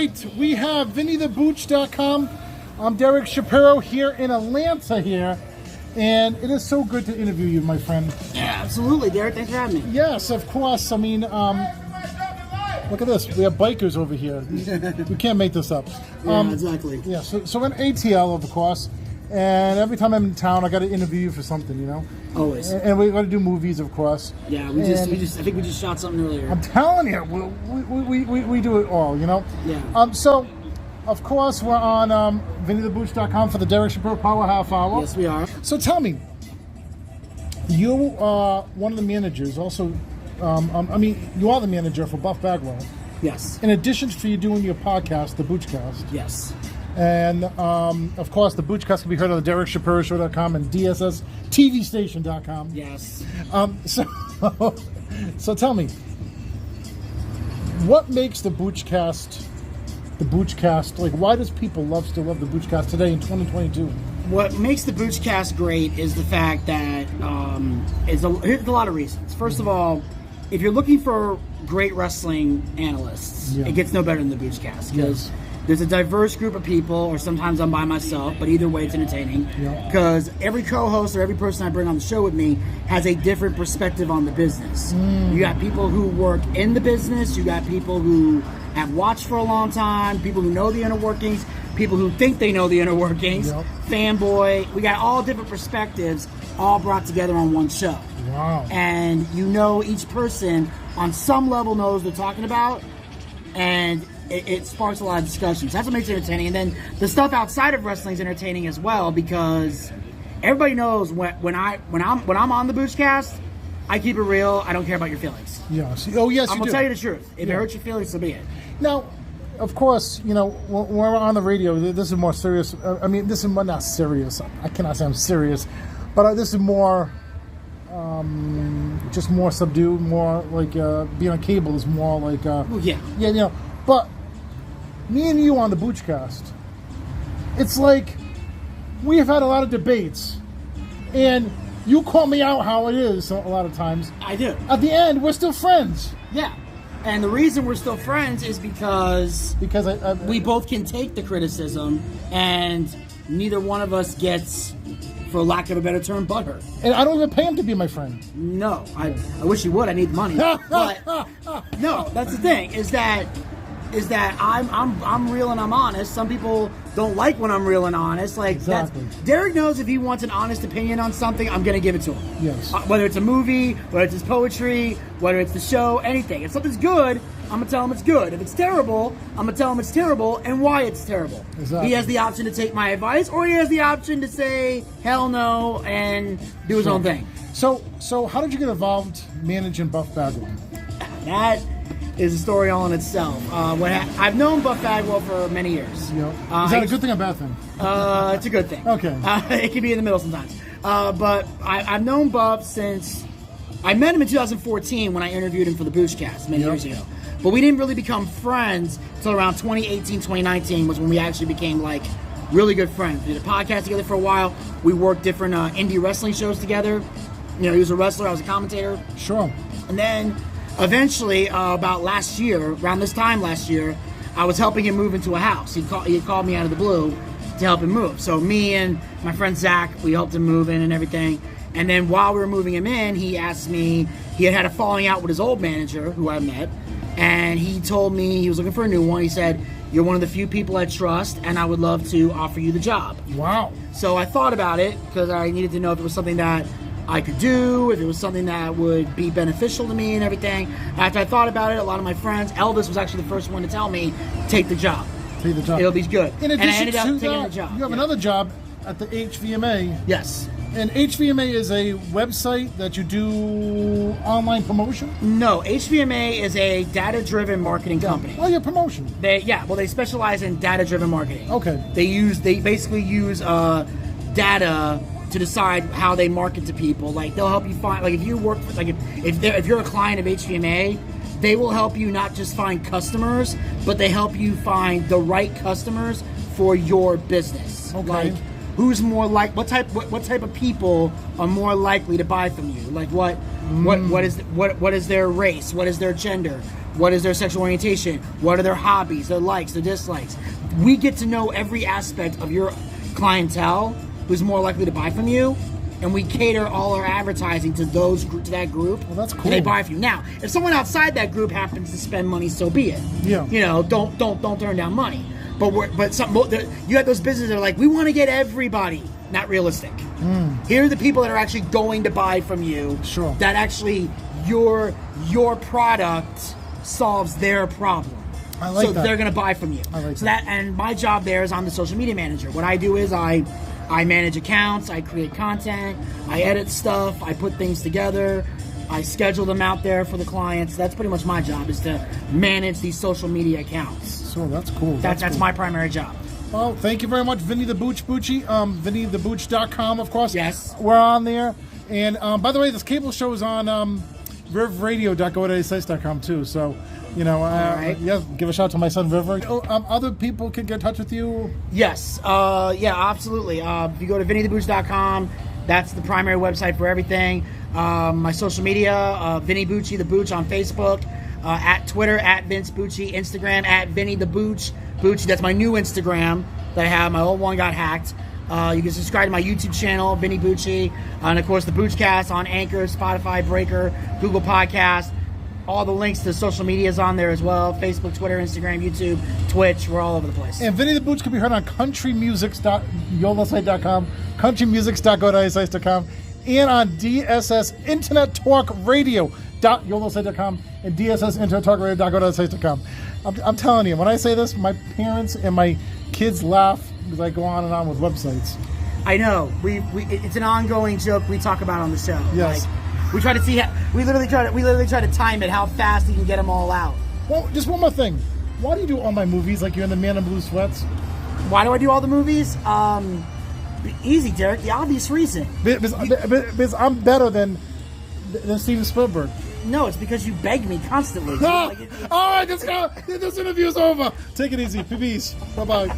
right, we have VinnyTheBooch.com. I'm Derek Shapiro here in Atlanta here, and it is so good to interview you, my friend. Yeah, absolutely, Derek. Thanks for having me. Yes, of course. I mean, look at this. We have bikers over here. We can't make this up. Yeah, exactly. Yeah, so we're in ATL, of course, and every time I'm in town, I got to interview you for something, you know? Always. And we got to do movies, of course. Yeah, I think we just shot something earlier. I'm telling you, we do it all, you know? Yeah. So, of course, we're on VinnyTheBooch.com for the Derek Shapiro Power Half Hour. Yes, we are. So tell me, you are one of the managers, also, I mean, you are the manager for Buff Bagwell. Yes. In addition to you doing your podcast, the Boochcast. Yes. And, of course, the Boochcast can be heard on the DerekShapiroShow.com and DSSTVStation.com. Yes. So tell me, what makes the Boochcast, like, why does people still love the Boochcast today in 2022? What makes the Boochcast great is the fact that here's a lot of reasons. First of all, if you're looking for great wrestling analysts, it gets no better than the Boochcast because there's a diverse group of people, or sometimes I'm by myself, but either way it's entertaining because every co-host or every person I bring on the show with me has a different perspective on the business. You got people who work in the business, you got people who have watched for a long time, people who know the inner workings, people who think they know the inner workings, fanboy. We got all different perspectives all brought together on one show. Wow. And you know each person on some level knows what they're talking about, and it sparks a lot of discussions. That's what makes it entertaining. And then the stuff outside of wrestling is entertaining as well because everybody knows when I'm on the Boochcast, I keep it real. I don't care about your feelings. Yes. Oh, yes, I'm gonna tell you the truth. If it hurts your feelings, so be it. Now, of course, you know, when we're on the radio, this is more serious. I mean, this is not serious. I cannot say I'm serious, but this is more, just more subdued, more like being on cable is more like, you know. But me and you on the Boochcast, it's like we have had a lot of debates, and you call me out how it is a lot of times. I do. At the end, we're still friends. Yeah. And the reason we're still friends is because we both can take the criticism, and neither one of us gets, for lack of a better term, butthurt. And I don't even pay him to be my friend. No, I wish you would. I need money. But no, that's the thing. Is that I'm real and I'm honest. Some people don't like when I'm real and honest. Like Derek knows if he wants an honest opinion on something, I'm gonna give it to him. Yes. Whether it's a movie, whether it's his poetry, whether it's the show, anything. If something's good, I'm gonna tell him it's good. If it's terrible, I'm gonna tell him it's terrible and why it's terrible. Exactly. He has the option to take my advice, or he has the option to say hell no and do his own thing. So how did you get involved managing Buff Bagwell? That is a story all in itself. I've known Buff Bagwell for many years. Is that a good thing or a bad thing? It's a good thing. Okay. It can be in the middle sometimes. But I've known Buff since I met him in 2014 when I interviewed him for the Boochcast many years ago. But we didn't really become friends until around 2018, 2019 was when we actually became like really good friends. We did a podcast together for a while. We worked different indie wrestling shows together. You know, he was a wrestler, I was a commentator. Sure. And then eventually, about last year, around this time last year, I was helping him move into a house. He had called me out of the blue to help him move. So me and my friend Zach, we helped him move in and everything. And then while we were moving him in, he asked me, he had a falling out with his old manager, who I met, and he told me he was looking for a new one. He said, "You're one of the few people I trust, and I would love to offer you the job." Wow. So I thought about it, because I needed to know if it was something that I could do, if it was something that would be beneficial to me and everything. After I thought about it, a lot of my friends, Elvis was actually the first one to tell me, take the job. Take the job. It'll be good. In addition and I ended up to taking that, the job. you have another job at the HVMA. Yes. And HVMA is a website that you do online promotion? No, HVMA is a data-driven marketing company. Oh, yeah, promotion. They specialize in data-driven marketing. Okay. They basically use data to decide how they market to people. Like, they'll help you find, like, if you work for, like, if you're a client of HVMA, they will help you not just find customers, but they help you find the right customers for your business. Okay. Like, who's more like, what type of people are more likely to buy from you? Like, what is their race? What is their gender? What is their sexual orientation? What are their hobbies, their likes, their dislikes? We get to know every aspect of your clientele who's more likely to buy from you, and we cater all our advertising to that group. Well, that's cool. And they buy from you. Now, if someone outside that group happens to spend money, so be it. Yeah. You know, don't turn down money. But you have those businesses that are like, we want to get everybody. Not realistic. Here are the people that are actually going to buy from you. Sure. That actually your product solves their problem. I like so that. They're going to buy from you. I like that. And my job there is I'm the social media manager. What I do is I manage accounts, I create content, I edit stuff, I put things together, I schedule them out there for the clients. That's pretty much my job, is to manage these social media accounts. So that's cool. That's cool. my primary job. Well, thank you very much, Vinny the Bucci. VinnyTheBooch.com, of course. Yes. We're on there. And by the way, this cable show is on rivradio.godaddysites.com too. So, you know, right. Yeah, give a shout out to my son, River. Other people can get in touch with you? Yes. Yeah, absolutely. If you go to VinnyTheBooch.com, that's the primary website for everything. My social media, Vinny Bucci, the Booch on Facebook, at Twitter, at Vince Bucci, Instagram, at Vinny the Booch. Bucci, that's my new Instagram that I have. My old one got hacked. You can subscribe to my YouTube channel, Vinny Bucci, and of course the Boochcast on Anchor, Spotify, Breaker, Google Podcast. All the links to social media is on there as well. Facebook, Twitter, Instagram, YouTube, Twitch. We're all over the place. And Vinny the Booch can be heard on countrymusics.yolasite.com, countrymusics.godaddysites.com, and on DSS Internet Talk Radio.yolasite.com and DSS Internet Talk Radio.godaddysites.com. I'm telling you, when I say this, my parents and my kids laugh because I go on and on with websites. I know. It's an ongoing joke we talk about on the show. Yes. Like, we try to see we literally try to time it how fast you can get them all out. Well, just one more thing. Why do you do all my movies like you're in the Man in Blue Sweats? Why do I do all the movies? Easy, Derek. The obvious reason. Because I'm better than Steven Spielberg. No, it's because you beg me constantly. No. All right, let's go. This interview's over. Take it easy. Peace. Bye-bye.